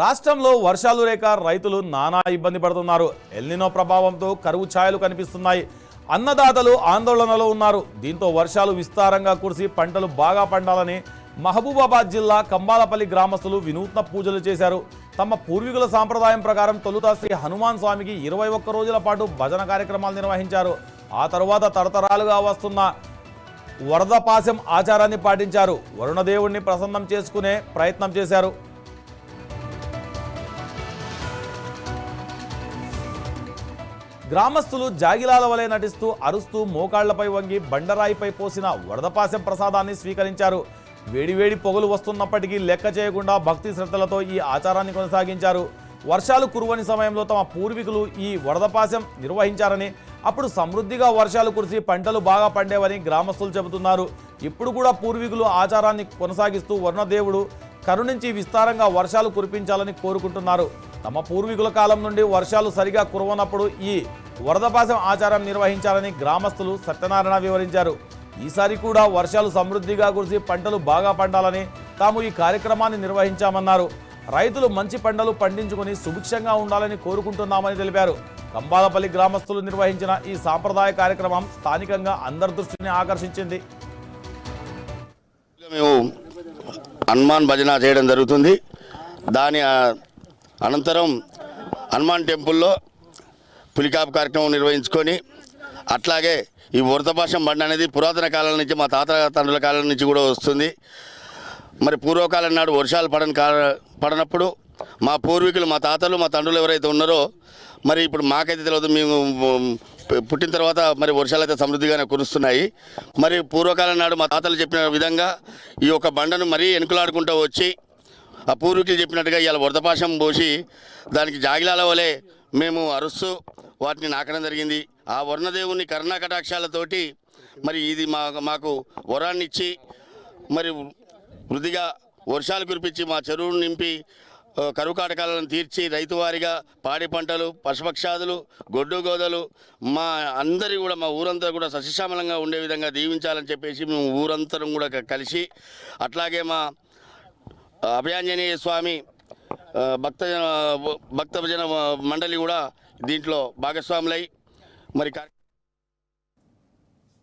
రాష్ట్రంలో వర్షాలు లేక రైతులు నానా ఇబ్బంది పడుతున్నారు. ఎల్నినో ప్రభావంతో కరువు ఛాయలు కనిపిస్తున్నాయి. అన్నదాతలు ఆందోళనలో ఉన్నారు. దీంతో వర్షాలు విస్తారంగా కురిసి పంటలు బాగా పండాలని మహబూబాబాద్ జిల్లా కంబాలపల్లి గ్రామస్తులు వినూత్న పూజలు చేశారు. తమ పూర్వీకుల సాంప్రదాయం ప్రకారం తొలుత శ్రీ హనుమాన్ స్వామికి 21 రోజుల పాటు భజన కార్యక్రమాలు నిర్వహించారు. ఆ తరువాత తరతరాలుగా వస్తున్న వరదపాశం ఆచారాన్ని పాటించారు. వరుణదేవుణ్ణి ప్రసన్నం చేసుకునే ప్రయత్నం చేశారు. గ్రామస్తులు జాగిలాల వలె నటిస్తూ అరుస్తూ మోకాళ్లపై వంగి బండరాయిపై పోసిన వరదపాశం ప్రసాదాన్ని స్వీకరించారు. వేడివేడి పొగలు వస్తున్నప్పటికీ లెక్క చేయకుండా భక్తి శ్రద్ధలతో ఈ ఆచారాన్ని కొనసాగించారు. వర్షాలు కురువని సమయంలో తమ పూర్వీకులు ఈ వరదపాశం నిర్వహించారని, అప్పుడు సమృద్ధిగా వర్షాలు కురిసి పంటలు బాగా పండేవని గ్రామస్తులు చెబుతున్నారు. ఇప్పుడు కూడా పూర్వీకులు ఆచారాన్ని కొనసాగిస్తూ వరుణదేవుడు కరుణించి విస్తారంగా వర్షాలు కురిపించాలని కోరుకుంటున్నారు. తమ పూర్వీకుల కాలం నుండి వర్షాలు సరిగా కురవనప్పుడు ఈ వరదపాశం ఆచారం నిర్వహించాలని గ్రామస్తులు సత్యనారాయణ వివరించారు. ఈసారి కూడా వర్షాలు సమృద్ధిగా కురిసి పంటలు బాగా పండాలని తాము ఈ కార్యక్రమాన్ని నిర్వహించామన్నారు. రైతులు మంచి పంటలు పండించుకుని సుభిక్షంగా ఉండాలని కోరుకుంటున్నామని తెలిపారు. కంబాలపల్లి గ్రామస్తులు నిర్వహించిన ఈ సాంప్రదాయ కార్యక్రమం స్థానికంగా అందరి దృష్టిని ఆకర్షించింది. మేము హనుమాన్ భజన చేయడం జరుగుతుంది. దాని అనంతరం హనుమాన్ టెంపుల్లో పులికాపు కార్యక్రమం నిర్వహించుకొని, అట్లాగే ఈ వరదపాశం బండి అనేది పురాతన కాలం నుంచి మా తాత తండ్రుల కాలం నుంచి కూడా వస్తుంది. మరి పూర్వకాలం నాడు వర్షాలు పడనప్పుడు మా పూర్వీకులు, మా తాతలు, మా తండ్రులు ఎవరైతే ఉన్నారో, మరి ఇప్పుడు మాకైతే తెలియదు, మేము పుట్టిన తర్వాత మరి వర్షాలు అయితే సమృద్ధిగానే కురుస్తున్నాయి. మరి పూర్వకాలం నాడు మా తాతలు చెప్పిన విధంగా ఈ యొక్క బండను మరీ వెనుకలాడుకుంటూ వచ్చి ఆ పూర్వీకులు చెప్పినట్టుగా ఇవాళ వరదపాశం పోసి దానికి జాగిలాల వలె మేము అరుస్తూ వాటిని నాకడం జరిగింది. ఆ వరుణదేవుని కరుణా కటాక్షాలతోటి మరి ఇది మాకు వరాన్ని ఇచ్చి మరి వృద్ధిగా వర్షాలు కురిపించి మా చెరువును నింపి కరువు కాటకాలను తీర్చి రైతువారిగా పాడి పంటలు, పశుపక్షాదులు, గొడ్డు గోదలు మా అందరి కూడా మా ఊరంతా కూడా సస్యశ్యామలంగా ఉండే విధంగా దీవించాలని చెప్పేసి మేము ఊరంతరం కూడా కలిసి, అట్లాగే మా అభయాంజనేయ స్వామి భక్తజన మండలి కూడా దీంట్లో భాగస్వాములై మరి